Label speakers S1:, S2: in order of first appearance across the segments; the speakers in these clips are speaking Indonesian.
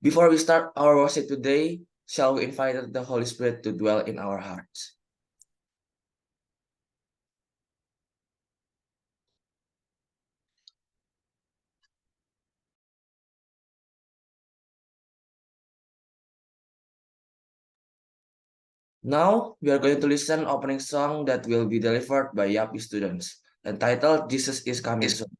S1: Before we start our worship today, shall we invite the Holy Spirit to dwell in our hearts? Now, we are going to listen opening song that will be delivered by Yapi students, entitled Jesus is Coming Soon.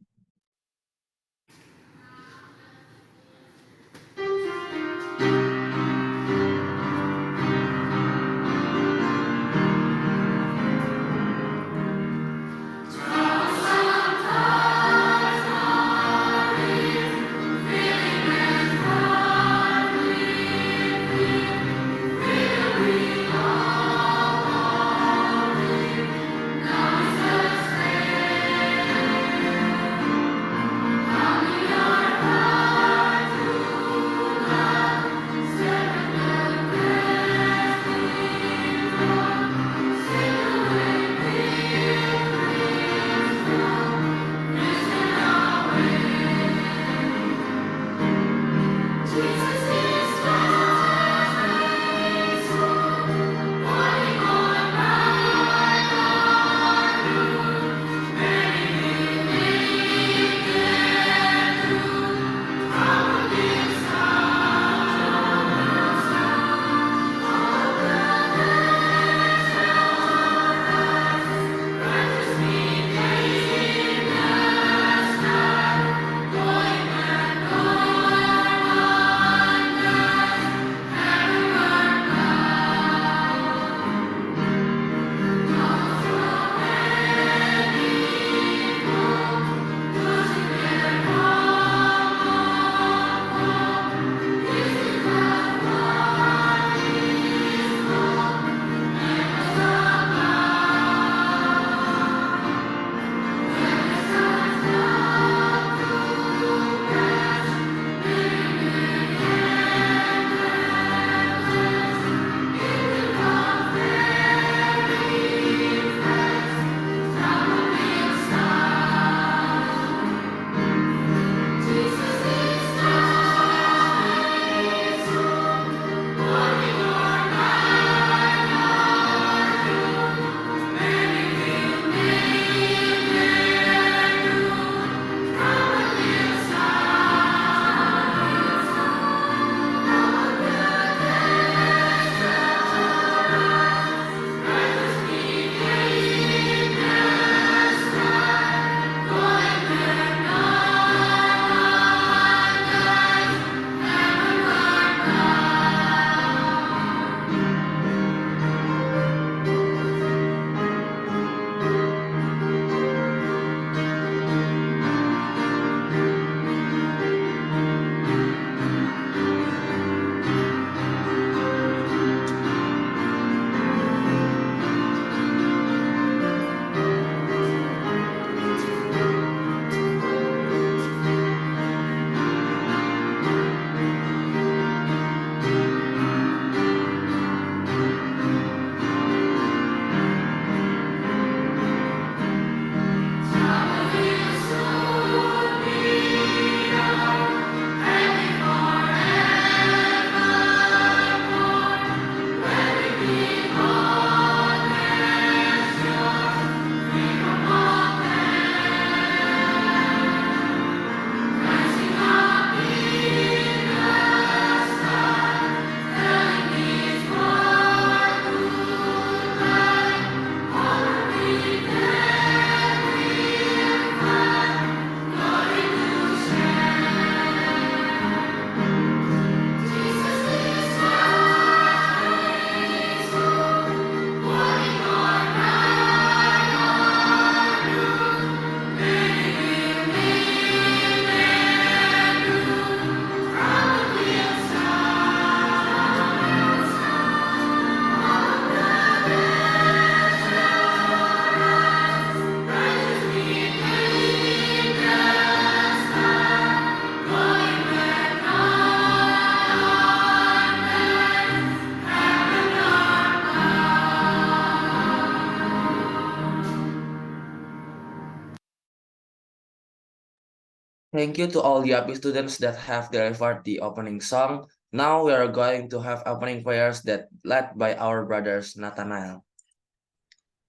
S1: Thank you to all the Yapi students that have delivered the opening song. Now we are going to have opening prayers that led by our brothers Nathanael.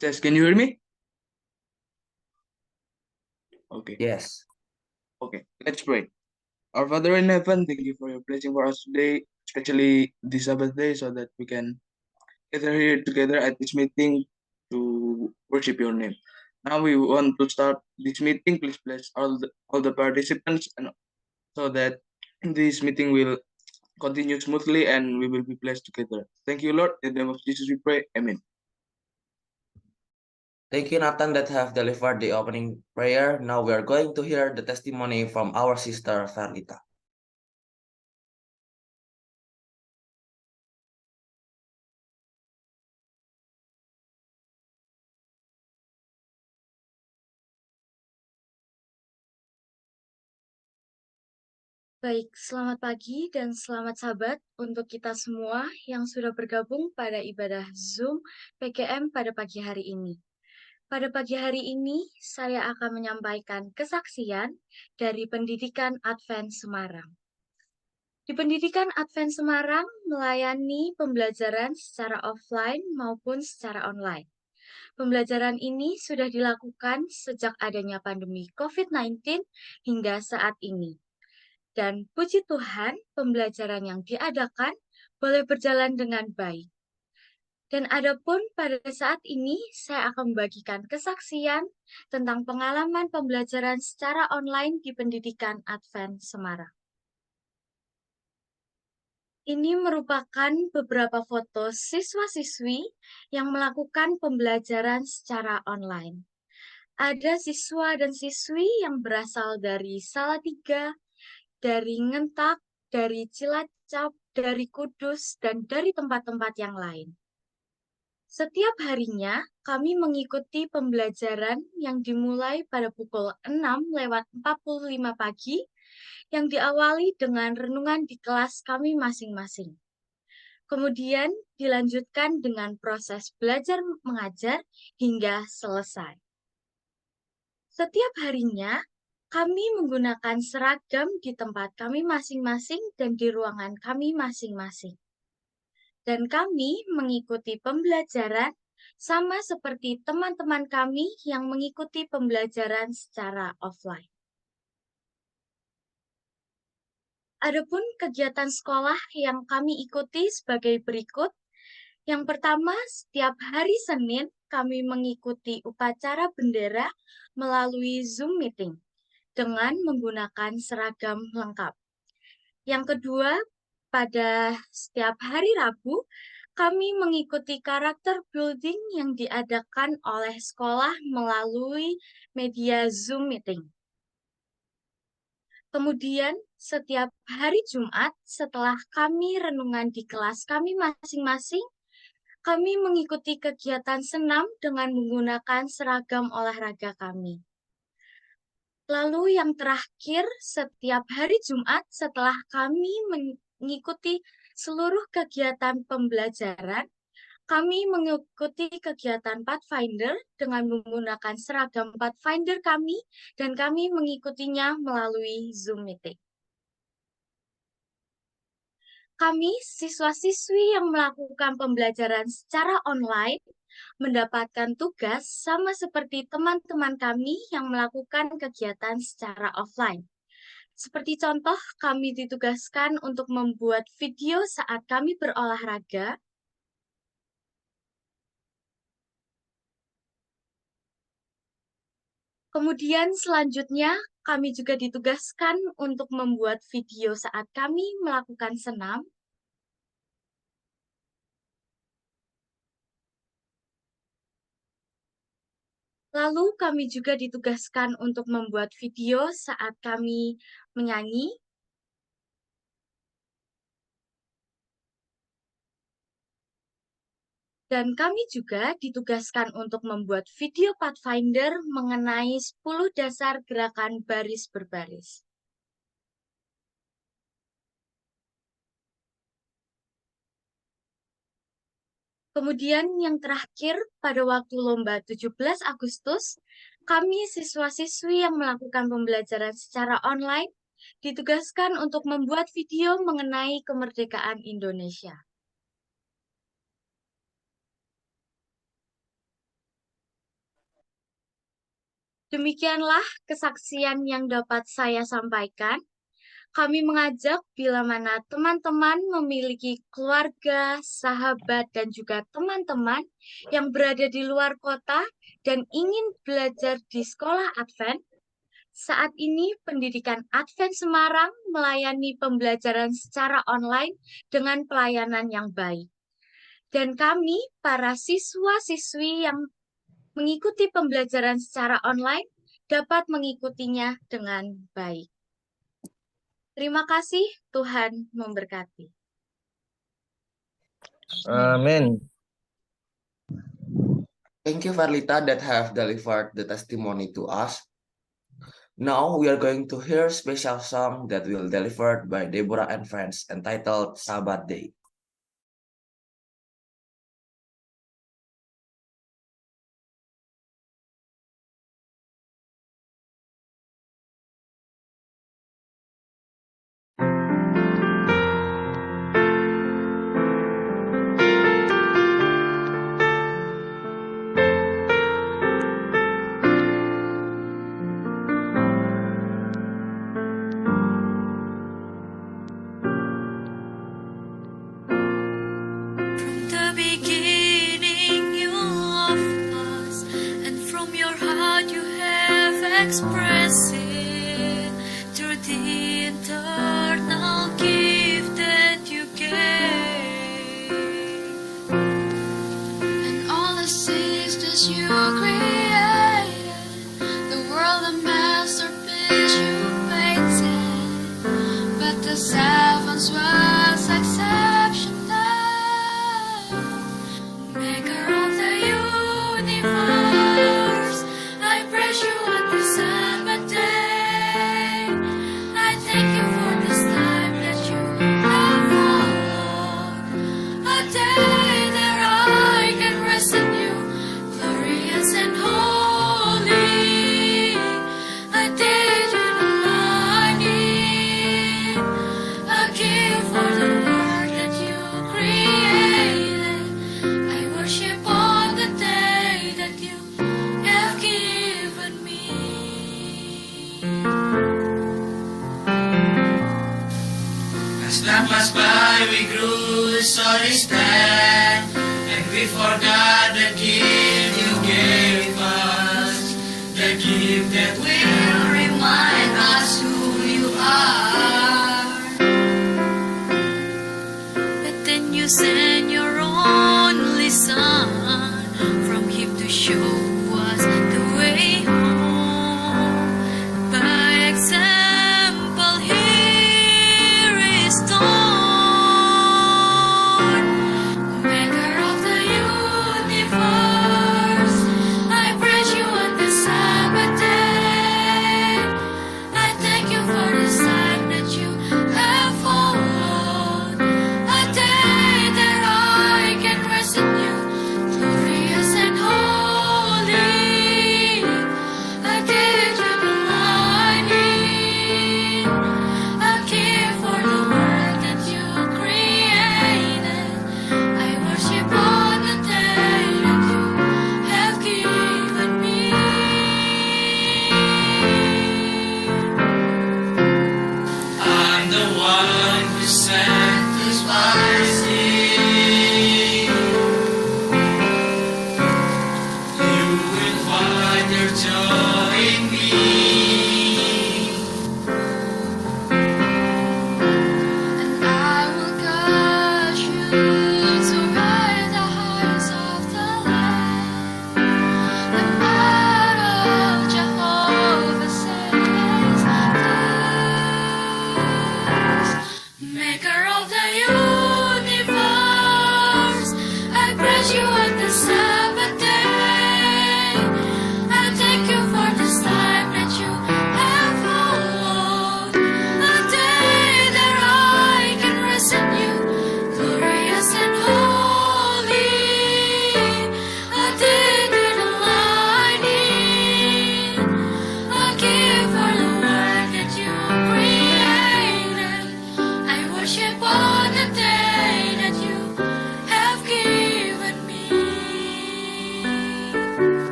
S2: Just, can you hear me? Okay.
S1: Yes.
S2: Okay, let's pray. Our Father in heaven, thank you for your blessing for us today, especially this Sabbath day, so that we can gather here together at this meeting to worship your name. Now we want to start this meeting. Please bless all the participants, and so that this meeting will continue smoothly and we will be blessed together. Thank you, Lord. In the name of Jesus we pray. Amen.
S1: Thank you, Nathan, that have delivered the opening prayer. Now we are going to hear the testimony from our sister Farlita.
S3: Baik, selamat pagi dan selamat sahabat untuk kita semua yang sudah bergabung pada ibadah Zoom PKM pada pagi hari ini. Pada pagi hari ini, saya akan menyampaikan kesaksian dari Pendidikan Advent Semarang. Di Pendidikan Advent Semarang melayani pembelajaran secara offline maupun secara online. Pembelajaran ini sudah dilakukan sejak adanya pandemi COVID-19 hingga saat ini. Dan puji Tuhan, pembelajaran yang diadakan boleh berjalan dengan baik. Dan adapun pada saat ini, saya akan membagikan kesaksian tentang pengalaman pembelajaran secara online di Pendidikan Advent Semarang. Ini merupakan beberapa foto siswa-siswi yang melakukan pembelajaran secara online. Ada siswa dan siswi yang berasal dari Salatiga, dari Ngentak, dari Cilacap, dari Kudus, dan dari tempat-tempat yang lain. Setiap harinya, kami mengikuti pembelajaran yang dimulai pada pukul 6:45 pagi, yang diawali dengan renungan di kelas kami masing-masing. Kemudian dilanjutkan dengan proses belajar mengajar hingga selesai. Setiap harinya, kami menggunakan seragam di tempat kami masing-masing dan di ruangan kami masing-masing. Dan kami mengikuti pembelajaran sama seperti teman-teman kami yang mengikuti pembelajaran secara offline. Adapun kegiatan sekolah yang kami ikuti sebagai berikut. Yang pertama, setiap hari Senin kami mengikuti upacara bendera melalui Zoom meeting dengan menggunakan seragam lengkap. Yang kedua, pada setiap hari Rabu, kami mengikuti karakter building yang diadakan oleh sekolah melalui media Zoom meeting. Kemudian, setiap hari Jumat, setelah kami renungan di kelas kami masing-masing, kami mengikuti kegiatan senam dengan menggunakan seragam olahraga kami. Lalu yang terakhir, setiap hari Jumat setelah kami mengikuti seluruh kegiatan pembelajaran, kami mengikuti kegiatan Pathfinder dengan menggunakan seragam Pathfinder kami, dan kami mengikutinya melalui Zoom meeting. Kami, siswa-siswi yang melakukan pembelajaran secara online, mendapatkan tugas sama seperti teman-teman kami yang melakukan kegiatan secara offline. Seperti contoh, kami ditugaskan untuk membuat video saat kami berolahraga. Kemudian selanjutnya, kami juga ditugaskan untuk membuat video saat kami melakukan senam. Lalu kami juga ditugaskan untuk membuat video saat kami menyanyi. Dan kami juga ditugaskan untuk membuat video Pathfinder mengenai 10 dasar gerakan baris berbaris. Kemudian yang terakhir, pada waktu lomba 17 Agustus, kami siswa-siswi yang melakukan pembelajaran secara online ditugaskan untuk membuat video mengenai kemerdekaan Indonesia. Demikianlah kesaksian yang dapat saya sampaikan. Kami mengajak bila mana teman-teman memiliki keluarga, sahabat, dan juga teman-teman yang berada di luar kota dan ingin belajar di sekolah Advent. Saat ini Pendidikan Advent Semarang melayani pembelajaran secara online dengan pelayanan yang baik. Dan kami, para siswa-siswi yang mengikuti pembelajaran secara online, dapat mengikutinya dengan baik. Terima kasih, Tuhan memberkati.
S4: Amin.
S1: Thank you, Farlita, that have delivered the testimony to us. Now we are going to hear a special song that will be delivered by Deborah and friends entitled Sabbath Day.
S5: From the beginning you loved us, and from your heart you have expressed it through the eternal gift that you gave. And all the sisters you created, the world a masterpiece you painted, but the seventh was exceptional. Maker of the universe, I praise you on this Sabbath day. I thank you for this time that you have followed, a day that I can rest in you, glorious and holy. A day you delight in, a gift for the world that you created. I worship on the day that you have given me.
S6: As time passed by, we grew so distant, and we forgot the gift you gave us, the gift that will remind us who you are.
S5: But then you sent your only son from him to show us the way home. By example, here is torn. Maker of the universe, I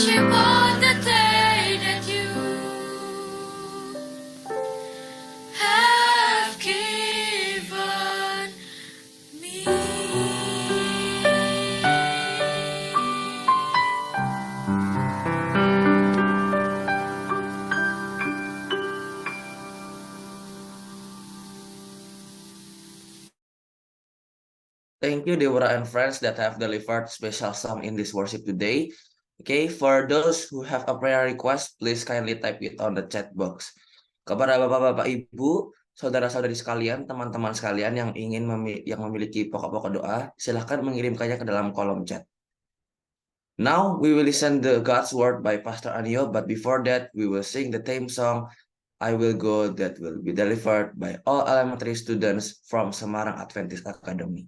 S5: worship on the day that you have given me.
S1: Thank you, Deborah and friends that have delivered special song in this worship today. Okay, for those who have a prayer request, please kindly type it on the chat box. Kepada Bapak-Bapak, Ibu, saudara-saudari sekalian, teman-teman sekalian yang ingin yang memiliki pokok-pokok doa, silahkan mengirimkannya ke dalam kolom chat. Now we will listen the God's word by Pastor Anio, but before that we will sing the theme song I Will Go that will be delivered by all elementary students from Semarang Adventist Academy.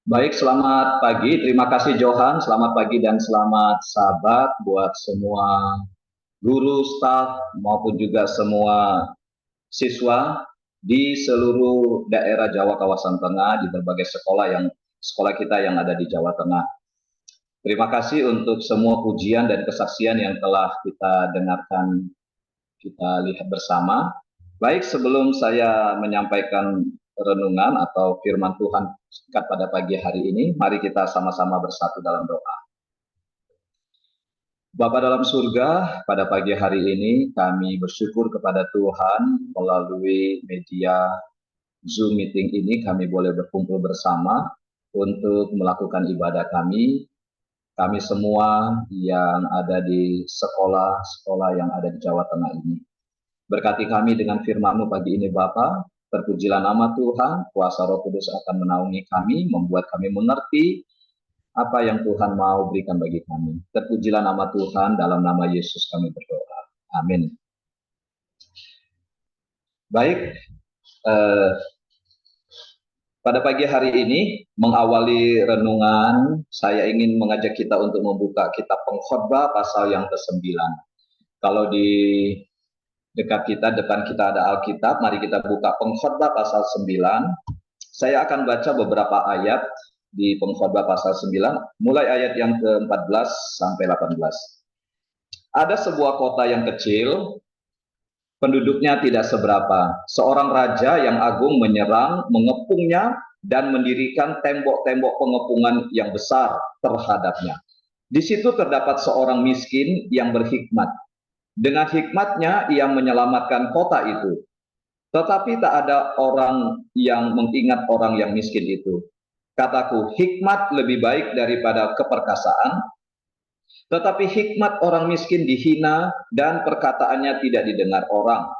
S4: Baik, selamat pagi. Terima kasih Johan. Selamat pagi dan selamat sahabat buat semua guru, staf, maupun juga semua siswa di seluruh daerah Jawa kawasan tengah, di berbagai sekolah kita yang ada di Jawa Tengah. Terima kasih untuk semua pujian dan kesaksian yang telah kita dengarkan, kita lihat bersama. Baik, sebelum saya menyampaikan renungan atau firman Tuhan singkat pada pagi hari ini, mari kita sama-sama bersatu dalam doa. Bapa dalam surga, pada pagi hari ini kami bersyukur kepada Tuhan melalui media Zoom meeting ini kami boleh berkumpul bersama untuk melakukan ibadah kami. Kami semua yang ada di sekolah-sekolah yang ada di Jawa Tengah ini. Berkati kami dengan firman-Mu pagi ini Bapa. Terpujilah nama Tuhan, kuasa Roh Kudus akan menaungi kami, membuat kami mengerti apa yang Tuhan mau berikan bagi kami. Terpujilah nama Tuhan, dalam nama Yesus kami berdoa. Amin. Baik, pada pagi hari ini, mengawali renungan, saya ingin mengajak kita untuk membuka kitab Pengkhotbah pasal yang ke-9. Kalau di depan kita ada Alkitab, mari kita buka Pengkhotbah pasal 9. Saya akan baca beberapa ayat di Pengkhotbah pasal 9, mulai ayat yang ke-14 sampai 18. Ada sebuah kota yang kecil, penduduknya tidak seberapa. Seorang raja yang agung menyerang, mengepungnya, dan mendirikan tembok-tembok pengepungan yang besar terhadapnya. Di situ terdapat seorang miskin yang berhikmat. Dengan hikmatnya ia menyelamatkan kota itu. tetapi tak ada orang yang mengingat orang yang miskin itu. Kataku, hikmat lebih baik daripada keperkasaan, tetapi hikmat orang miskin dihina dan perkataannya tidak didengar orang.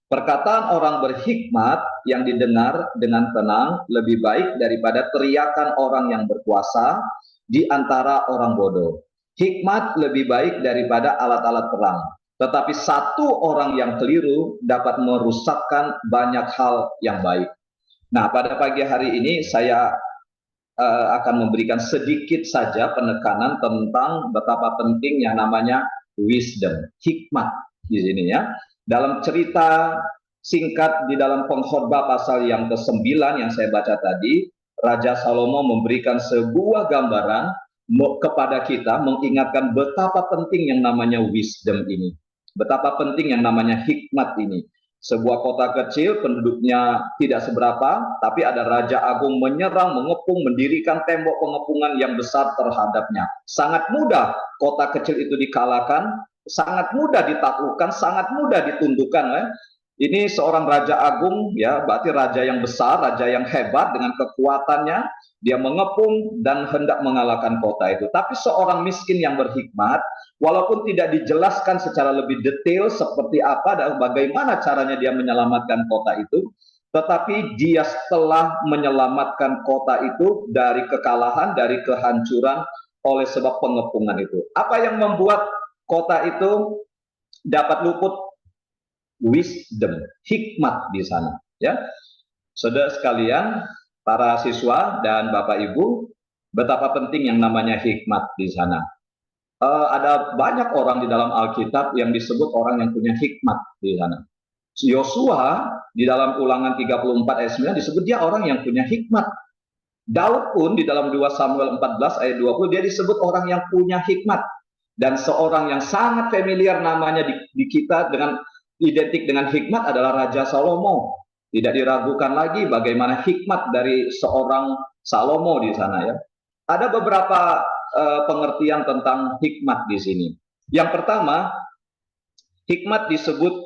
S4: Perkataan orang berhikmat yang didengar dengan tenang lebih baik daripada teriakan orang yang berkuasa di antara orang bodoh. Hikmat lebih baik daripada alat-alat perang, tetapi satu orang yang keliru dapat merusakkan banyak hal yang baik. Nah, pada pagi hari ini saya akan memberikan sedikit saja penekanan tentang betapa penting yang namanya wisdom, hikmat di sini ya. Dalam cerita singkat di dalam Pengkhotbah pasal yang ke-9 yang saya baca tadi, Raja Salomo memberikan sebuah gambaran kepada kita, mengingatkan betapa penting yang namanya wisdom ini, betapa penting yang namanya hikmat ini. Sebuah kota kecil, penduduknya tidak seberapa, tapi ada Raja Agung menyerang, mengepung, mendirikan tembok pengepungan yang besar terhadapnya. Sangat mudah kota kecil itu dikalahkan, sangat mudah ditaklukkan, sangat mudah ditundukkan. Ini seorang Raja Agung, ya, berarti raja yang besar, raja yang hebat dengan kekuatannya, dia mengepung dan hendak mengalahkan kota itu. Tapi seorang miskin yang berhikmat, walaupun tidak dijelaskan secara lebih detail seperti apa dan bagaimana caranya dia menyelamatkan kota itu, tetapi dia setelah menyelamatkan kota itu dari kekalahan, dari kehancuran oleh sebab pengepungan itu. Apa yang membuat kota itu dapat luput? Wisdom, hikmat di sana, ya. Saudara sekalian, para siswa dan Bapak Ibu, betapa penting yang namanya hikmat di sana. Ada banyak orang di dalam Alkitab yang disebut orang yang punya hikmat di sana. Yosua di dalam Ulangan 34 ayat 9 disebut dia orang yang punya hikmat. Daud pun di dalam 2 Samuel 14 ayat 20 dia disebut orang yang punya hikmat. Dan seorang yang sangat familiar namanya di kita dengan identik dengan hikmat adalah Raja Salomo. Tidak diragukan lagi bagaimana hikmat dari seorang Salomo di sana, ya. Ada beberapa pengertian tentang hikmat di sini. Yang pertama, hikmat disebut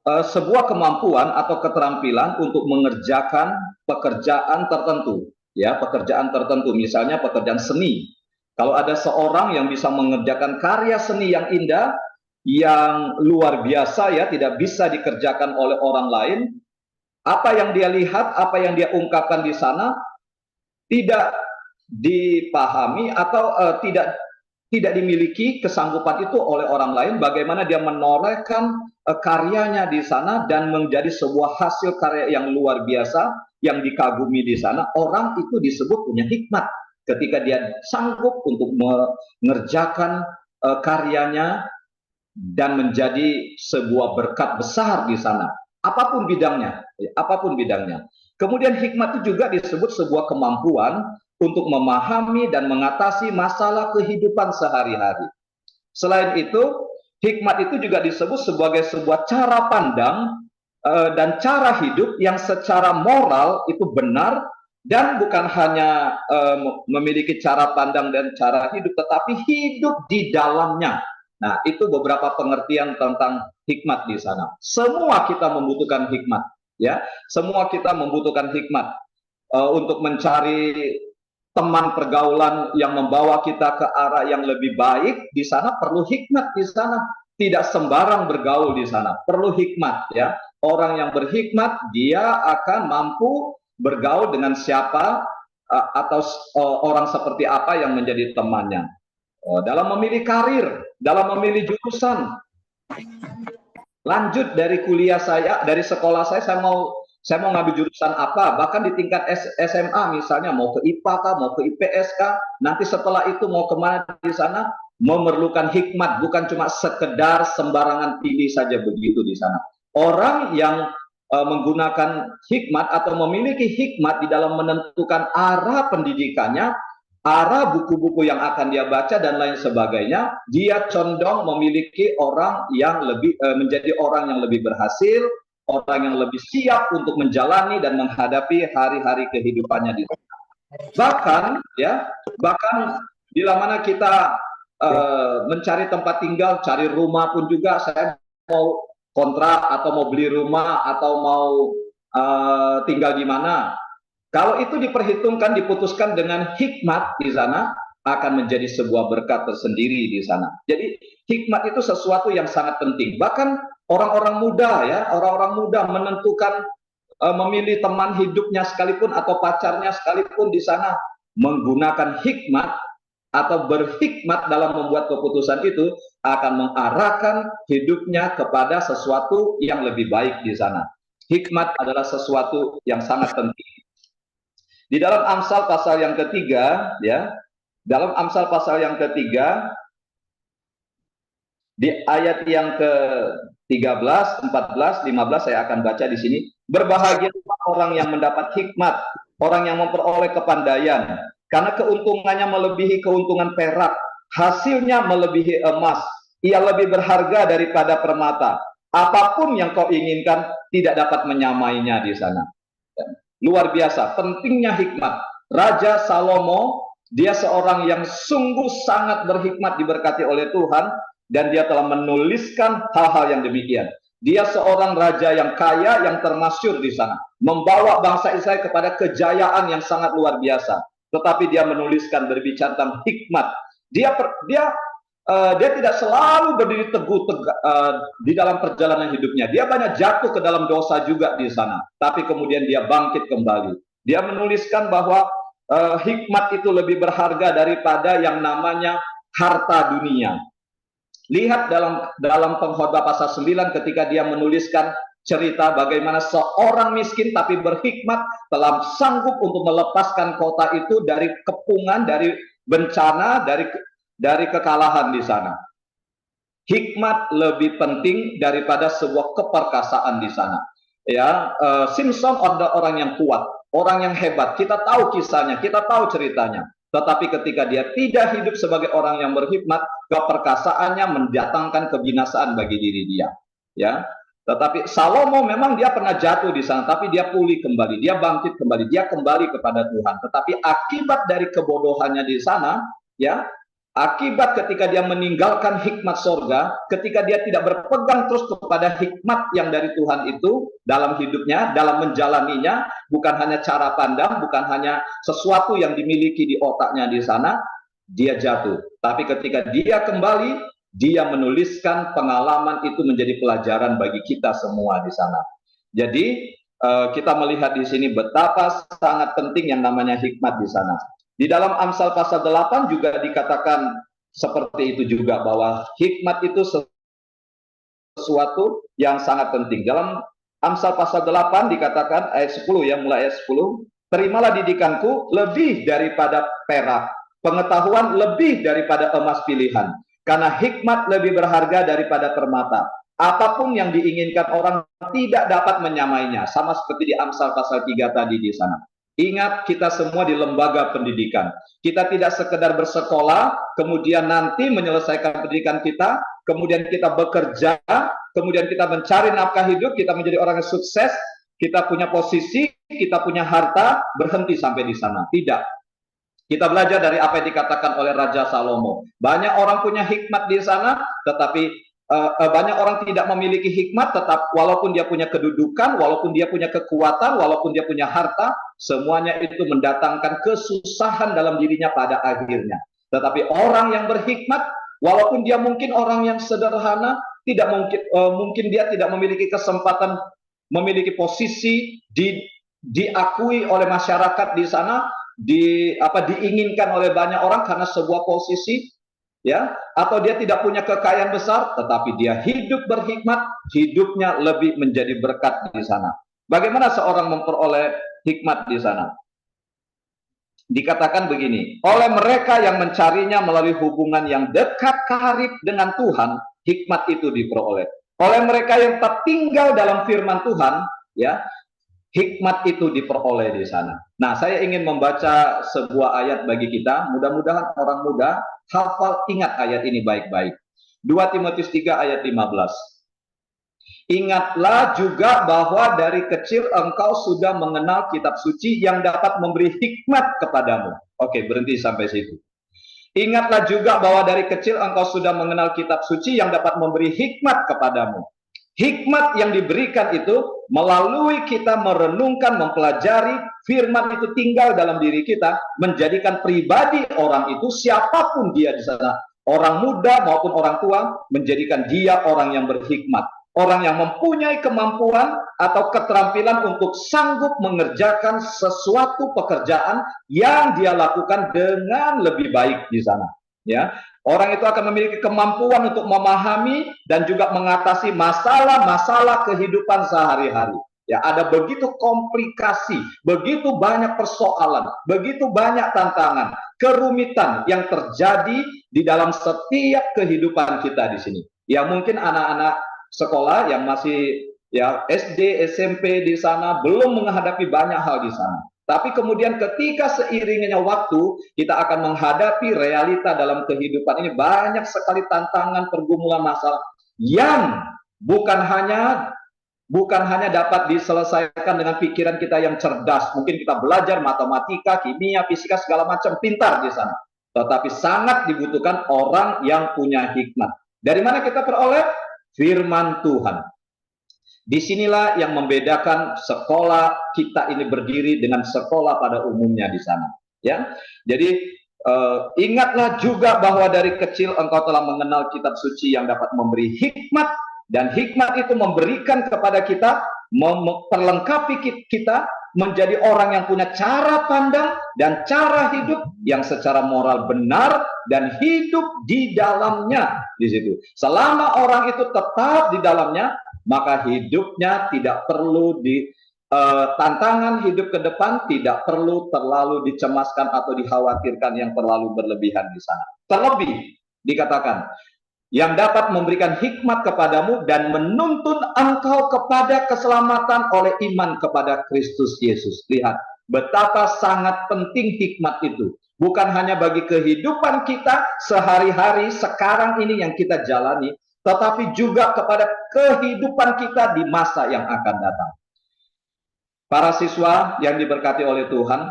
S4: sebuah kemampuan atau keterampilan untuk mengerjakan pekerjaan tertentu, ya, pekerjaan tertentu, misalnya pekerjaan seni. Kalau ada seorang yang bisa mengerjakan karya seni yang indah, yang luar biasa, ya, tidak bisa dikerjakan oleh orang lain, apa yang dia lihat, apa yang dia ungkapkan di sana tidak dipahami atau tidak dimiliki kesanggupan itu oleh orang lain. Bagaimana dia menorehkan karyanya di sana dan menjadi sebuah hasil karya yang luar biasa yang dikagumi di sana, orang itu disebut punya hikmat ketika dia sanggup untuk mengerjakan karyanya dan menjadi sebuah berkat besar di sana, apapun bidangnya, apapun bidangnya. Kemudian hikmat itu juga disebut sebuah kemampuan untuk memahami dan mengatasi masalah kehidupan sehari-hari. Selain itu, hikmat itu juga disebut sebagai sebuah cara pandang dan cara hidup yang secara moral itu benar, dan bukan hanya memiliki cara pandang dan cara hidup, tetapi hidup di dalamnya. Nah, itu beberapa pengertian tentang hikmat di sana. Semua kita membutuhkan hikmat, ya. Semua kita membutuhkan hikmat untuk mencari teman pergaulan yang membawa kita ke arah yang lebih baik. Di sana perlu hikmat di sana. Tidak sembarang bergaul di sana. Perlu hikmat, ya. Orang yang berhikmat dia akan mampu bergaul dengan siapa atau orang seperti apa yang menjadi temannya. Dalam memilih karir, dalam memilih jurusan, lanjut dari kuliah saya, dari sekolah saya mau ngambil jurusan apa, bahkan di tingkat SMA misalnya, mau ke IPA kah, mau ke IPS kah, nanti setelah itu mau kemana di sana, memerlukan hikmat, bukan cuma sekedar sembarangan pilih saja begitu di sana. Orang yang menggunakan hikmat atau memiliki hikmat di dalam menentukan arah pendidikannya, arah buku-buku yang akan dia baca dan lain sebagainya, dia condong memiliki orang yang lebih menjadi orang yang lebih berhasil, orang yang lebih siap untuk menjalani dan menghadapi hari-hari kehidupannya di sana. Bahkan bila mana kita mencari tempat tinggal, cari rumah pun juga, saya mau kontrak atau mau beli rumah atau mau tinggal di mana. Kalau itu diperhitungkan, diputuskan dengan hikmat di sana, akan menjadi sebuah berkat tersendiri di sana. Jadi hikmat itu sesuatu yang sangat penting. Bahkan orang-orang muda ya, orang-orang muda menentukan memilih teman hidupnya sekalipun atau pacarnya sekalipun di sana menggunakan hikmat atau berhikmat dalam membuat keputusan itu akan mengarahkan hidupnya kepada sesuatu yang lebih baik di sana. Hikmat adalah sesuatu yang sangat penting. Di dalam Amsal pasal yang ketiga, ya, dalam Amsal pasal yang ketiga, di ayat yang ke-13, 14, 15 saya akan baca di sini. Berbahagialah orang yang mendapat hikmat, orang yang memperoleh kepandaian, karena keuntungannya melebihi keuntungan perak, hasilnya melebihi emas. Ia lebih berharga daripada permata. Apapun yang kau inginkan tidak dapat menyamainya di sana. Luar biasa, pentingnya hikmat. Raja Salomo, dia seorang yang sungguh sangat berhikmat, diberkati oleh Tuhan, dan dia telah menuliskan hal-hal yang demikian. Dia seorang raja yang kaya, yang termasyhur di sana, membawa bangsa Israel kepada kejayaan yang sangat luar biasa. Tetapi dia menuliskan, berbicara tentang hikmat. Dia tidak selalu berdiri teguh di dalam perjalanan hidupnya. Dia banyak jatuh ke dalam dosa juga di sana. Tapi kemudian dia bangkit kembali. Dia menuliskan bahwa hikmat itu lebih berharga daripada yang namanya harta dunia. Lihat dalam Pengkhotbah pasal 9 ketika dia menuliskan cerita bagaimana seorang miskin tapi berhikmat telah sanggup untuk melepaskan kota itu dari kepungan, dari bencana, dari kekalahan di sana. Hikmat lebih penting daripada sebuah keperkasaan di sana. Ya, Simpson adalah orang yang kuat, orang yang hebat. Kita tahu kisahnya, kita tahu ceritanya. Tetapi ketika dia tidak hidup sebagai orang yang berhikmat, keperkasaannya mendatangkan kebinasaan bagi diri dia. Ya, tetapi Salomo memang dia pernah jatuh di sana, tapi dia pulih kembali, dia bangkit kembali, dia kembali kepada Tuhan. Tetapi akibat dari kebodohannya di sana, ya, akibat ketika dia meninggalkan hikmat sorga, ketika dia tidak berpegang terus kepada hikmat yang dari Tuhan itu dalam hidupnya, dalam menjalaninya, bukan hanya cara pandang, bukan hanya sesuatu yang dimiliki di otaknya di sana, dia jatuh. Tapi ketika dia kembali, dia menuliskan pengalaman itu menjadi pelajaran bagi kita semua di sana. Jadi kita melihat di sini betapa sangat penting yang namanya hikmat di sana. Di dalam Amsal pasal 8 juga dikatakan seperti itu juga, bahwa hikmat itu sesuatu yang sangat penting. Dalam Amsal pasal 8 dikatakan ayat 10 ya, mulai ayat 10, terimalah didikanku lebih daripada perak, pengetahuan lebih daripada emas pilihan, karena hikmat lebih berharga daripada permata. Apapun yang diinginkan orang tidak dapat menyamainya, sama seperti di Amsal pasal 3 tadi di sana. Ingat, kita semua di lembaga pendidikan. Kita tidak sekedar bersekolah, kemudian nanti menyelesaikan pendidikan kita, kemudian kita bekerja, kemudian kita mencari nafkah hidup, kita menjadi orang yang sukses, kita punya posisi, kita punya harta, berhenti sampai di sana. Tidak. Kita belajar dari apa yang dikatakan oleh Raja Salomo. Banyak orang punya hikmat di sana, tetapi banyak orang tidak memiliki hikmat, tetap walaupun dia punya kedudukan, walaupun dia punya kekuatan, walaupun dia punya harta, semuanya itu mendatangkan kesusahan dalam dirinya pada akhirnya. Tetapi orang yang berhikmat, walaupun dia mungkin orang yang sederhana, tidak mungkin dia tidak memiliki kesempatan, memiliki posisi diakui oleh masyarakat di sana, diinginkan oleh banyak orang karena sebuah posisi, ya, atau dia tidak punya kekayaan besar, tetapi dia hidup berhikmat, hidupnya lebih menjadi berkat di sana. Bagaimana seorang memperoleh hikmat di sana? Dikatakan begini, oleh mereka yang mencarinya melalui hubungan yang dekat karib dengan Tuhan, hikmat itu diperoleh. Oleh mereka yang tetap tinggal dalam firman Tuhan, ya, hikmat itu diperoleh di sana. Nah, saya ingin membaca sebuah ayat bagi kita. Mudah-mudahan orang muda hafal, ingat ayat ini baik-baik. 2 Timotius 3 ayat 15. Ingatlah juga bahwa dari kecil engkau sudah mengenal kitab suci yang dapat memberi hikmat kepadamu. Oke, berhenti sampai situ. Ingatlah juga bahwa dari kecil engkau sudah mengenal kitab suci yang dapat memberi hikmat kepadamu. Hikmat yang diberikan itu melalui kita merenungkan, mempelajari firman itu tinggal dalam diri kita, menjadikan pribadi orang itu siapapun dia di sana, orang muda maupun orang tua, menjadikan dia orang yang berhikmat, orang yang mempunyai kemampuan atau keterampilan untuk sanggup mengerjakan sesuatu pekerjaan yang dia lakukan dengan lebih baik di sana. Ya, orang itu akan memiliki kemampuan untuk memahami dan juga mengatasi masalah-masalah kehidupan sehari-hari. Ya, ada begitu komplikasi, begitu banyak persoalan, begitu banyak tantangan, kerumitan yang terjadi di dalam setiap kehidupan kita di sini. Ya, mungkin anak-anak sekolah yang masih ya SD, SMP di sana belum menghadapi banyak hal di sana. Tapi kemudian ketika seiringnya waktu, kita akan menghadapi realita dalam kehidupan ini. Banyak sekali tantangan, pergumulan, masalah yang bukan hanya dapat diselesaikan dengan pikiran kita yang cerdas. Mungkin kita belajar matematika, kimia, fisika, segala macam, pintar di sana. Tetapi sangat dibutuhkan orang yang punya hikmat. Dari mana kita peroleh? Firman Tuhan. Disinilah yang membedakan sekolah kita ini berdiri dengan sekolah pada umumnya di sana. Ya, jadi ingatlah juga bahwa dari kecil engkau telah mengenal kitab suci yang dapat memberi hikmat, dan hikmat itu memberikan kepada kita, memperlengkapi kita menjadi orang yang punya cara pandang dan cara hidup yang secara moral benar dan hidup di dalamnya di situ. Selama orang itu tetap di dalamnya, maka hidupnya tidak perlu tantangan hidup ke depan tidak perlu terlalu dicemaskan atau dikhawatirkan yang terlalu berlebihan di sana. Terlebih dikatakan, yang dapat memberikan hikmat kepadamu dan menuntun engkau kepada keselamatan oleh iman kepada Kristus Yesus. Lihat betapa sangat penting hikmat itu. Bukan hanya bagi kehidupan kita sehari-hari sekarang ini yang kita jalani, tetapi juga kepada kehidupan kita di masa yang akan datang. Para siswa yang diberkati oleh Tuhan,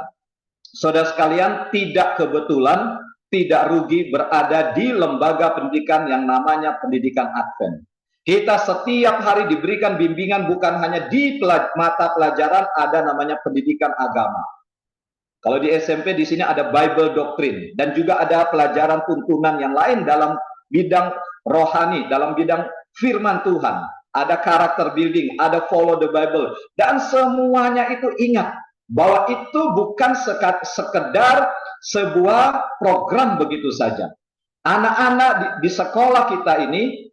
S4: saudara sekalian, tidak kebetulan, tidak rugi berada di lembaga pendidikan yang namanya pendidikan Advent. Kita setiap hari diberikan bimbingan, bukan hanya di mata pelajaran ada namanya pendidikan agama. Kalau di SMP di sini ada Bible Doctrine, dan juga ada pelajaran tuntunan yang lain dalam bidang rohani, dalam bidang firman Tuhan. Ada karakter building, ada follow the Bible, dan semuanya itu ingat bahwa itu bukan sekedar sebuah program begitu saja. Anak-anak di sekolah kita ini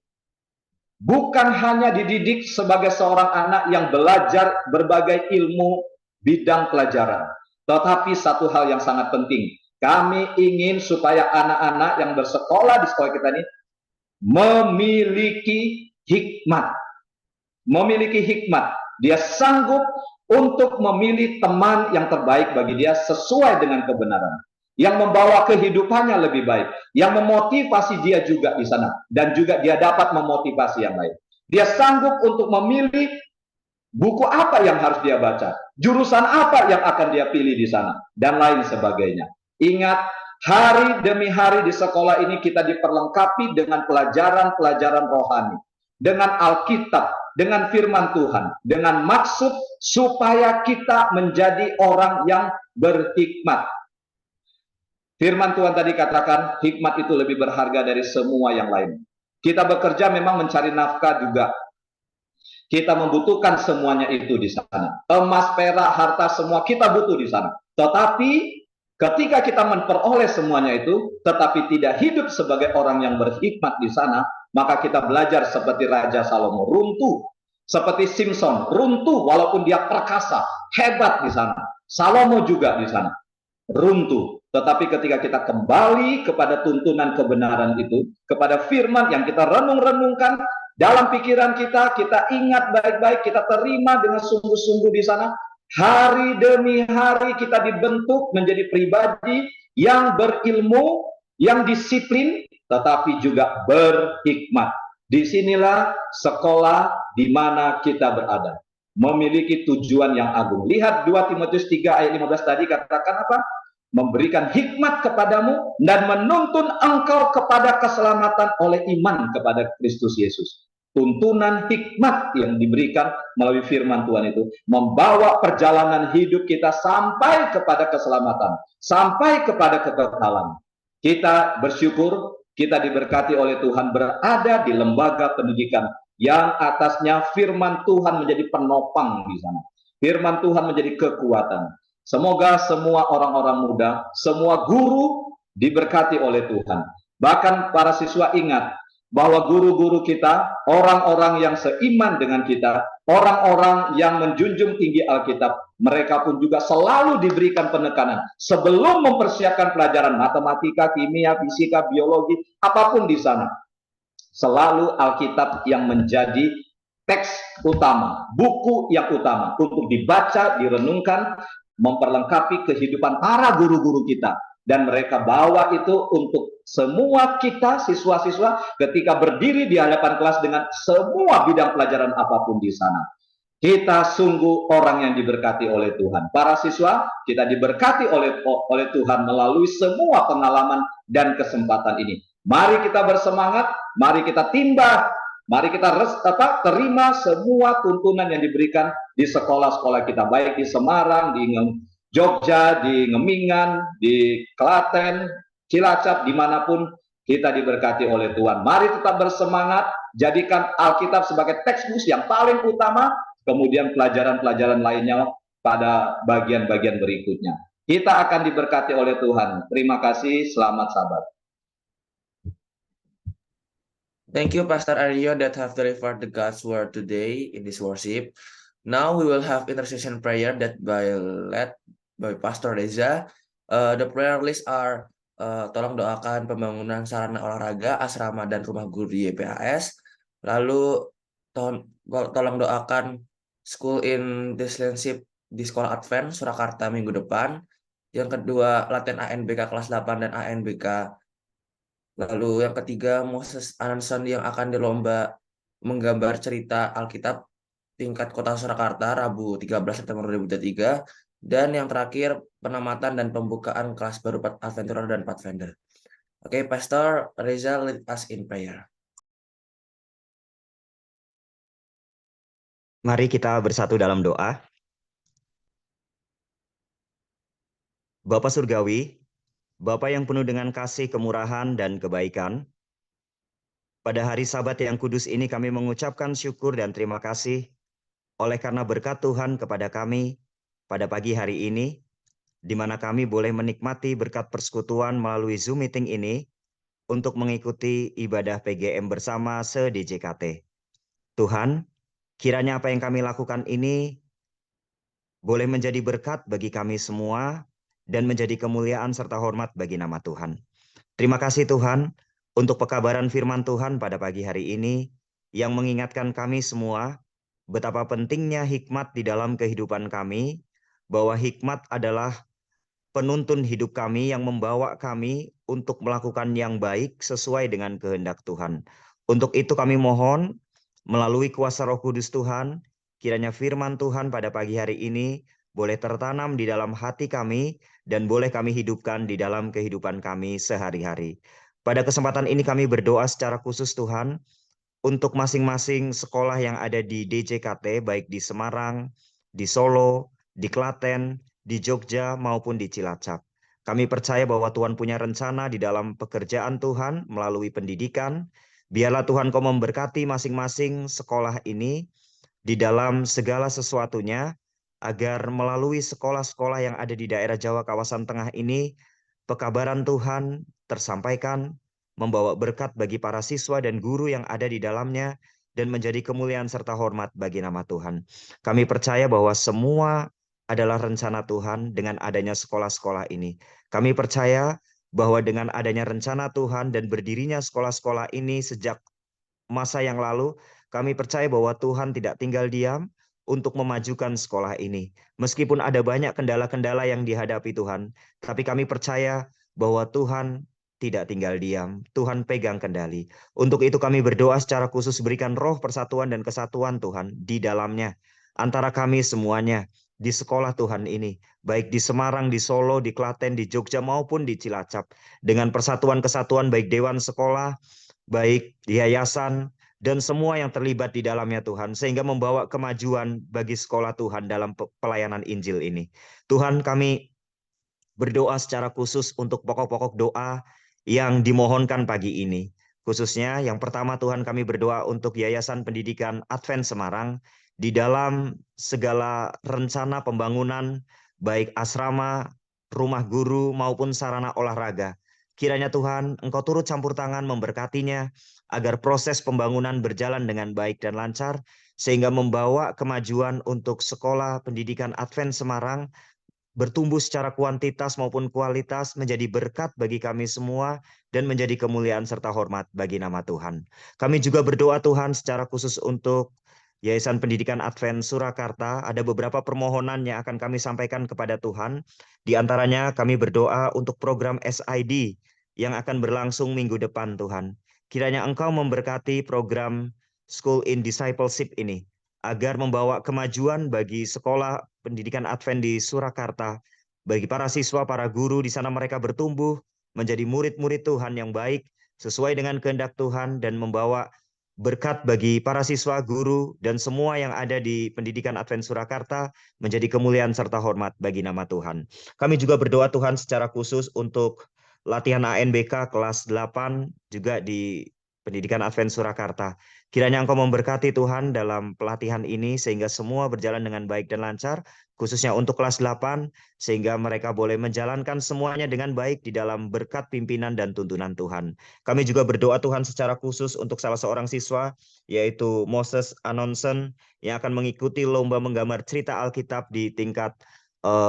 S4: bukan hanya dididik sebagai seorang anak yang belajar berbagai ilmu bidang pelajaran, tetapi satu hal yang sangat penting, kami ingin supaya anak-anak yang bersekolah di sekolah kita ini memiliki hikmat. Memiliki hikmat. Dia sanggup untuk memilih teman yang terbaik bagi dia sesuai dengan kebenaran, yang membawa kehidupannya lebih baik, yang memotivasi dia juga di sana, dan juga dia dapat memotivasi yang lain. Dia sanggup untuk memilih buku apa yang harus dia baca, jurusan apa yang akan dia pilih di sana, dan lain sebagainya. Ingat, hari demi hari di sekolah ini kita diperlengkapi dengan pelajaran-pelajaran rohani, dengan Alkitab, dengan firman Tuhan, dengan maksud supaya kita menjadi orang yang berhikmat. Firman Tuhan tadi katakan, hikmat itu lebih berharga dari semua yang lain. Kita bekerja memang mencari nafkah juga. Kita membutuhkan semuanya itu di sana. Emas, perak, harta, semua kita butuh di sana. Tetapi ketika kita memperoleh semuanya itu, tetapi tidak hidup sebagai orang yang berhikmat di sana, maka kita belajar seperti Raja Salomo, runtuh. Seperti Simpson, runtuh walaupun dia perkasa, hebat di sana. Salomo juga di sana, runtuh. Tetapi ketika kita kembali kepada tuntunan kebenaran itu, kepada firman yang kita renung-renungkan dalam pikiran kita, kita ingat baik-baik, kita terima dengan sungguh-sungguh di sana, hari demi hari kita dibentuk menjadi pribadi yang berilmu, yang disiplin, tetapi juga berhikmat. Disinilah sekolah di mana kita berada, memiliki tujuan yang agung. Lihat 2 Timotius 3 ayat 15 tadi katakan apa? Memberikan hikmat kepadamu dan menuntun engkau kepada keselamatan oleh iman kepada Kristus Yesus. tuntunan hikmat yang diberikan melalui firman Tuhan itu membawa perjalanan hidup kita sampai kepada keselamatan, sampai kepada kekekalan. Kita bersyukur kita diberkati oleh Tuhan berada di lembaga pendidikan yang atasnya firman Tuhan menjadi penopang di sana. Firman Tuhan menjadi kekuatan. Semoga semua orang-orang muda, semua guru diberkati oleh Tuhan. Bahkan para siswa ingat bahwa guru-guru kita, orang-orang yang seiman dengan kita, orang-orang yang menjunjung tinggi Alkitab, mereka pun juga selalu diberikan penekanan sebelum mempersiapkan pelajaran matematika, kimia, fisika, biologi, apapun di sana. Selalu Alkitab yang menjadi teks utama, buku yang utama untuk dibaca, direnungkan, memperlengkapi kehidupan para guru-guru kita. Dan mereka bawa itu untuk semua kita siswa-siswa ketika berdiri di hadapan kelas dengan semua bidang pelajaran apapun di sana. Kita sungguh orang yang diberkati oleh Tuhan. Para siswa, kita diberkati oleh Tuhan melalui semua pengalaman dan kesempatan ini. Mari kita bersemangat, mari kita timba, mari kita terima semua tuntunan yang diberikan di sekolah-sekolah kita, baik di Semarang, di Jogja, di Ngemingan, di Klaten, Cilacap, dimanapun kita diberkati oleh Tuhan. Mari tetap bersemangat, jadikan Alkitab sebagai textbook yang paling utama, kemudian pelajaran-pelajaran lainnya pada bagian-bagian berikutnya. Kita akan diberkati oleh Tuhan. Terima kasih, selamat sabat.
S1: Thank you, Pastor Aryo, that have delivered the God's word today in this worship. Now we will have intercession prayer that led by Pastor Reza. The prayer list are tolong doakan pembangunan sarana olahraga, asrama dan rumah guru di YPAS. Lalu tolong doakan school in discipleship di Sekolah Advent Surakarta minggu depan. Yang kedua, latihan ANBK kelas 8 dan ANBK. Lalu yang ketiga, Moses Ananson yang akan dilomba menggambar cerita Alkitab tingkat Kota Surakarta Rabu 13 September 2023. Dan yang terakhir, penamatan dan pembukaan kelas baru Adventurer dan Pathfinder. Oke, Pastor Reza, lead us in prayer.
S7: Mari kita bersatu dalam doa. Bapa Surgawi, Bapa yang penuh dengan kasih, kemurahan, dan kebaikan, pada hari Sabat yang kudus ini kami mengucapkan syukur dan terima kasih oleh karena berkat Tuhan kepada kami pada pagi hari ini, di mana kami boleh menikmati berkat persekutuan melalui Zoom meeting ini untuk mengikuti ibadah PGM bersama se-DJKT. Tuhan, kiranya apa yang kami lakukan ini boleh menjadi berkat bagi kami semua dan menjadi kemuliaan serta hormat bagi nama Tuhan. Terima kasih Tuhan untuk pekabaran firman Tuhan pada pagi hari ini yang mengingatkan kami semua betapa pentingnya hikmat di dalam kehidupan kami, bahwa hikmat adalah penuntun hidup kami yang membawa kami untuk melakukan yang baik sesuai dengan kehendak Tuhan. Untuk itu kami mohon melalui kuasa Roh Kudus Tuhan, kiranya firman Tuhan pada pagi hari ini boleh tertanam di dalam hati kami dan boleh kami hidupkan di dalam kehidupan kami sehari-hari. Pada kesempatan ini kami berdoa secara khusus Tuhan untuk masing-masing sekolah yang ada di DJKT, baik di Semarang, di Solo, di Klaten, di Jogja maupun di Cilacap. Kami percaya bahwa Tuhan punya rencana di dalam pekerjaan Tuhan melalui pendidikan. Biarlah Tuhan Kau memberkati masing-masing sekolah ini di dalam segala sesuatunya, agar melalui sekolah-sekolah yang ada di daerah Jawa kawasan tengah ini, pekabaran Tuhan tersampaikan, membawa berkat bagi para siswa dan guru yang ada di dalamnya, dan menjadi kemuliaan serta hormat bagi nama Tuhan. Kami percaya bahwa semua adalah rencana Tuhan dengan adanya sekolah-sekolah ini. Kami percaya bahwa dengan adanya rencana Tuhan dan berdirinya sekolah-sekolah ini sejak masa yang lalu, kami percaya bahwa Tuhan tidak tinggal diam untuk memajukan sekolah ini. Meskipun ada banyak kendala-kendala yang dihadapi Tuhan, tapi kami percaya bahwa Tuhan tidak tinggal diam. Tuhan pegang kendali. Untuk itu kami berdoa secara khusus berikan roh persatuan dan kesatuan Tuhan di dalamnya, antara kami semuanya di sekolah Tuhan ini, baik di Semarang, di Solo, di Klaten, di Jogja maupun di Cilacap, dengan persatuan kesatuan baik dewan sekolah, baik yayasan, dan semua yang terlibat di dalamnya Tuhan, sehingga membawa kemajuan bagi sekolah Tuhan dalam pelayanan Injil ini. Tuhan, kami berdoa secara khusus untuk pokok-pokok doa yang dimohonkan pagi ini. Khususnya yang pertama Tuhan, kami berdoa untuk Yayasan Pendidikan Advent Semarang di dalam segala rencana pembangunan baik asrama, rumah guru maupun sarana olahraga. Kiranya Tuhan, Engkau turut campur tangan memberkatinya agar proses pembangunan berjalan dengan baik dan lancar sehingga membawa kemajuan untuk sekolah pendidikan Advent Semarang bertumbuh secara kuantitas maupun kualitas menjadi berkat bagi kami semua dan menjadi kemuliaan serta hormat bagi nama Tuhan. Kami juga berdoa Tuhan secara khusus untuk Yayasan Pendidikan Advent Surakarta. Ada beberapa permohonan yang akan kami sampaikan kepada Tuhan. Di antaranya kami berdoa untuk program SID yang akan berlangsung minggu depan Tuhan. Kiranya Engkau memberkati program School in Discipleship ini agar membawa kemajuan bagi sekolah pendidikan Advent di Surakarta, bagi para siswa, para guru di sana mereka bertumbuh menjadi murid-murid Tuhan yang baik sesuai dengan kehendak Tuhan dan membawa berkat bagi para siswa, guru, dan semua yang ada di pendidikan Advent Surakarta menjadi kemuliaan serta hormat bagi nama Tuhan. Kami juga berdoa Tuhan secara khusus untuk latihan ANBK kelas 8 juga di pendidikan Advent Surakarta. Kiranya Engkau memberkati Tuhan dalam pelatihan ini sehingga semua berjalan dengan baik dan lancar, khususnya untuk kelas 8, sehingga mereka boleh menjalankan semuanya dengan baik di dalam berkat pimpinan dan tuntunan Tuhan. Kami juga berdoa Tuhan secara khusus untuk salah seorang siswa, yaitu Moses Anonsen, yang akan mengikuti lomba menggambar cerita Alkitab di tingkat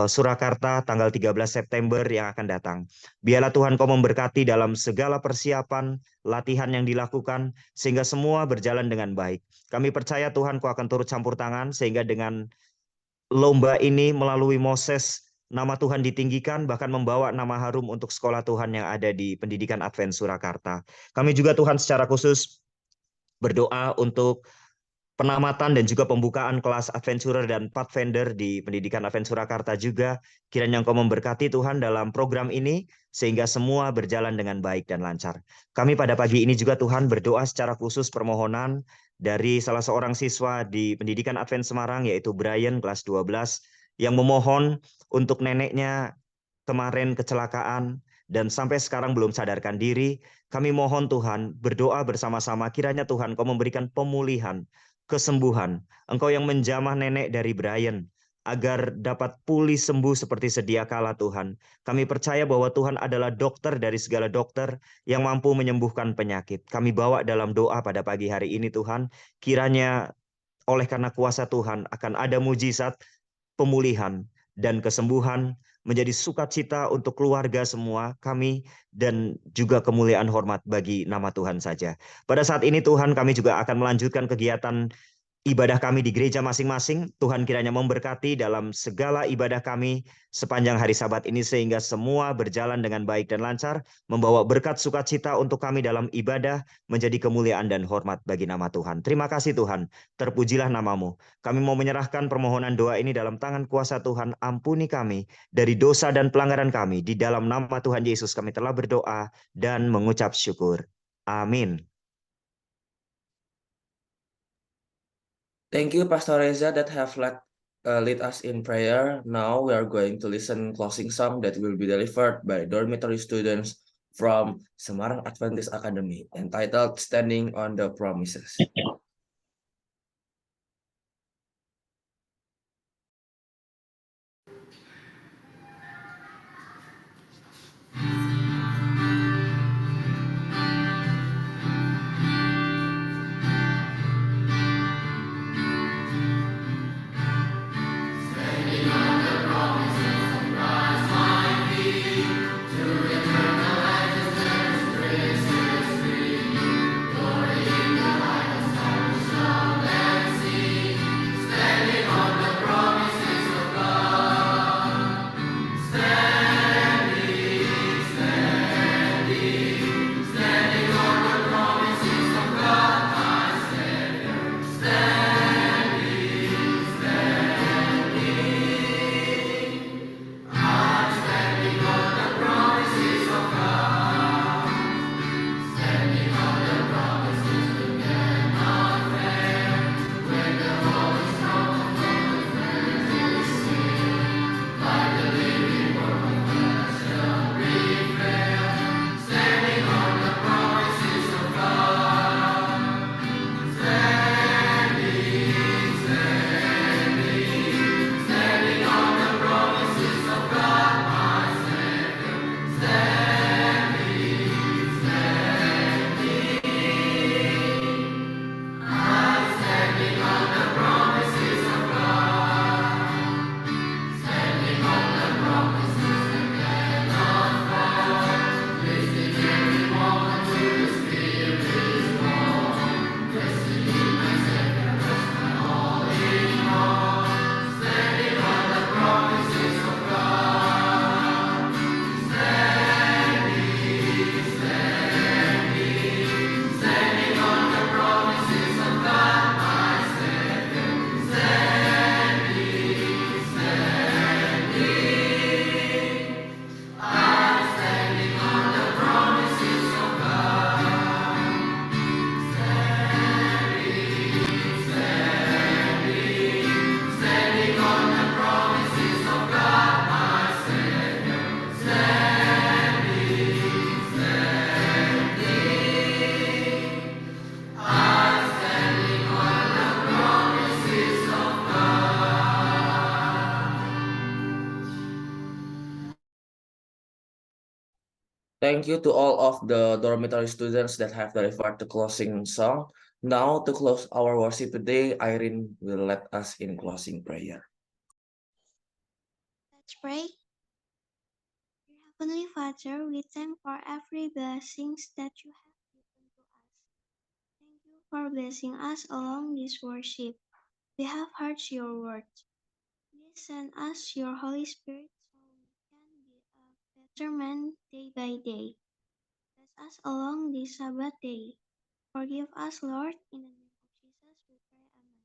S7: Surakarta tanggal 13 September yang akan datang. Biarlah Tuhan Kau memberkati dalam segala persiapan, latihan yang dilakukan, sehingga semua berjalan dengan baik. Kami percaya Tuhan Kau akan turut campur tangan, sehingga dengan lomba ini melalui Moses, nama Tuhan ditinggikan, bahkan membawa nama harum untuk sekolah Tuhan yang ada di pendidikan Advent Surakarta. Kami juga Tuhan secara khusus berdoa untuk penamatan dan juga pembukaan kelas Adventurer dan Pathfinder di pendidikan Advent Surakarta juga. Kiranya Engkau memberkati Tuhan dalam program ini sehingga semua berjalan dengan baik dan lancar. Kami pada pagi ini juga Tuhan berdoa secara khusus permohonan dari salah seorang siswa di pendidikan Advent Semarang yaitu Brian kelas 12 yang memohon untuk neneknya kemarin kecelakaan dan sampai sekarang belum sadarkan diri. Kami mohon Tuhan berdoa bersama-sama kiranya Tuhan Kau memberikan pemulihan, kesembuhan. Engkau yang menjamah nenek dari Brian agar dapat pulih sembuh seperti sedia kala Tuhan. Kami percaya bahwa Tuhan adalah dokter dari segala dokter yang mampu menyembuhkan penyakit. Kami bawa dalam doa pada pagi hari ini Tuhan. Kiranya oleh karena kuasa Tuhan akan ada mujizat, pemulihan, dan kesembuhan menjadi sukacita untuk keluarga semua kami dan juga kemuliaan hormat bagi nama Tuhan saja. Pada saat ini Tuhan kami juga akan melanjutkan kegiatan ibadah kami di gereja masing-masing. Tuhan kiranya memberkati dalam segala ibadah kami sepanjang hari Sabat ini sehingga semua berjalan dengan baik dan lancar, membawa berkat sukacita untuk kami dalam ibadah menjadi kemuliaan dan hormat bagi nama Tuhan. Terima kasih Tuhan, terpujilah namamu. Kami mau menyerahkan permohonan doa ini dalam tangan kuasa Tuhan. Ampuni kami dari dosa dan pelanggaran kami. Di dalam nama Tuhan Yesus kami telah berdoa dan mengucap syukur. Amin.
S1: Thank you, Pastor Reza, that have lead us in prayer. Now we are going to listen closing song that will be delivered by dormitory students from Semarang Adventist Academy, entitled "Standing on the Promises."
S5: Glory in the highest.
S1: Thank you to all of the dormitory students that have delivered the closing song. Now, to close our worship today, Irene will lead us in closing prayer.
S8: Let's pray. Dear Heavenly Father, we thank for every blessings that you have given to us. Thank you for blessing us along this worship. We have heard your words. Please send us your Holy Spirit so we can be a better man day by day. Bless us along this Sabbath day. Forgive us, Lord. In the name of Jesus, we pray.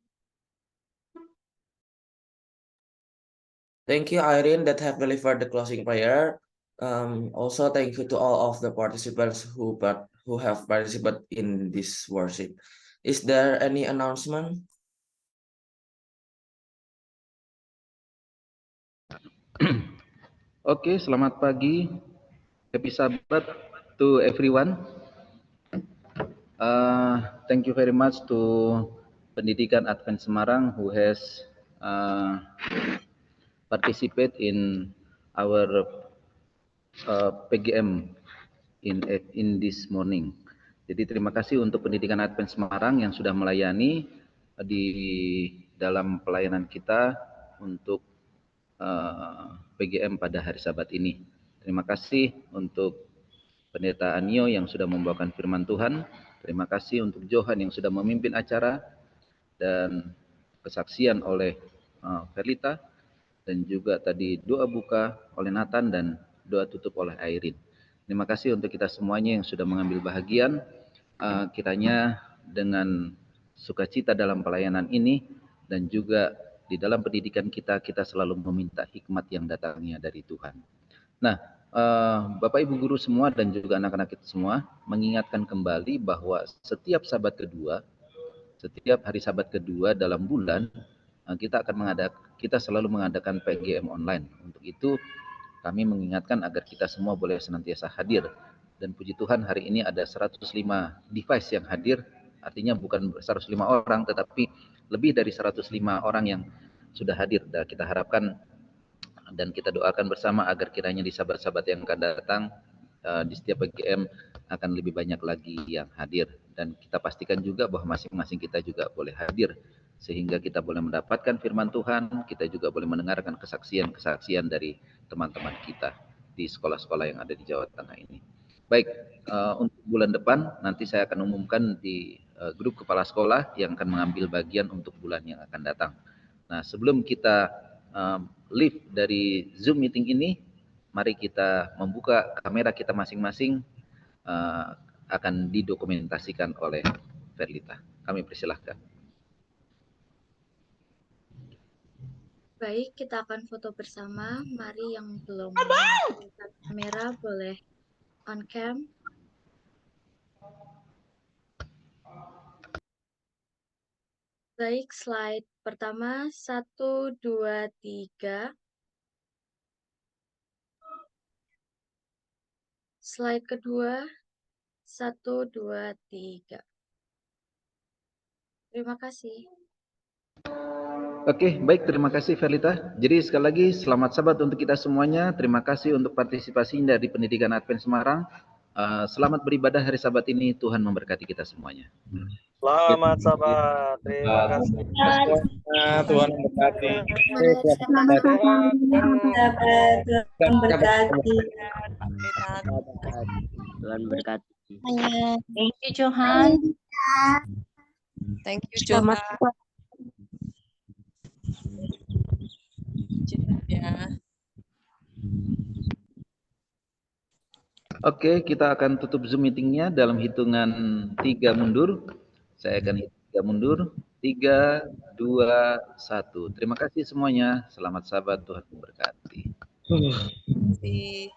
S8: Amen.
S1: Thank you, Irene, that have delivered the closing prayer. Also, thank you to all of the participants who have participated in this worship. Is there any announcement?
S9: Oke, selamat pagi. Happy Sabbath to everyone. Thank you very much to Pendidikan Advent Semarang who has participate in our PGM in this morning. Jadi terima kasih untuk Pendidikan Advent Semarang yang sudah melayani di dalam pelayanan kita untuk PGM pada hari Sabat ini. Terima kasih untuk Pendeta Anio yang sudah membawakan firman Tuhan. Terima kasih untuk Johan yang sudah memimpin acara dan kesaksian oleh Verlita, dan juga tadi doa buka oleh Nathan dan doa tutup oleh Irene. Terima kasih untuk kita semuanya yang sudah mengambil bahagian. Kiranya dengan sukacita dalam pelayanan ini dan juga di dalam pendidikan kita selalu meminta hikmat yang datangnya dari Tuhan. Nah, Bapak Ibu guru semua dan juga anak-anak kita semua mengingatkan kembali bahwa setiap hari Sabat kedua dalam bulan kita selalu mengadakan PGM online. Untuk itu kami mengingatkan agar kita semua boleh senantiasa hadir. Dan puji Tuhan hari ini ada 105 device yang hadir. Artinya bukan 105 orang tetapi lebih dari 105 orang yang sudah hadir. Dan kita harapkan dan kita doakan bersama agar kiranya di sabat-sabat yang akan datang di setiap PGM akan lebih banyak lagi yang hadir. Dan kita pastikan juga bahwa masing-masing kita juga boleh hadir sehingga kita boleh mendapatkan firman Tuhan, kita juga boleh mendengarkan kesaksian-kesaksian dari teman-teman kita di sekolah-sekolah yang ada di Jawa Tengah ini. Baik, untuk bulan depan nanti saya akan umumkan di grup kepala sekolah yang akan mengambil bagian untuk bulan yang akan datang. Nah, sebelum kita leave dari Zoom meeting ini, mari kita membuka kamera kita masing-masing, akan didokumentasikan oleh Verlita. Kami persilahkan.
S3: Baik, kita akan foto bersama. Mari yang belum menggunakan kamera boleh on cam. Baik, slide pertama 1, 2, 3. Slide kedua 1, 2, 3. Terima kasih.
S9: Oke, baik, terima kasih Verlita. Jadi sekali lagi selamat Sabat untuk kita semuanya. Terima kasih untuk partisipasi dari Pendidikan Advent Semarang. Selamat beribadah hari Sabat ini. Tuhan memberkati kita semuanya.
S10: Selamat Sabat. Terima kasih.
S2: Tuhan memberkati.
S11: Tuhan berkati.
S12: Thank you, Johan. Thank you, Johan. Ya.
S9: Oke, kita akan tutup Zoom meetingnya dalam hitungan 3 mundur. Saya akan hitung 3 mundur. 3, 2, 1. Terima kasih semuanya. Selamat Sabat, Tuhan memberkati.
S12: Terima kasih.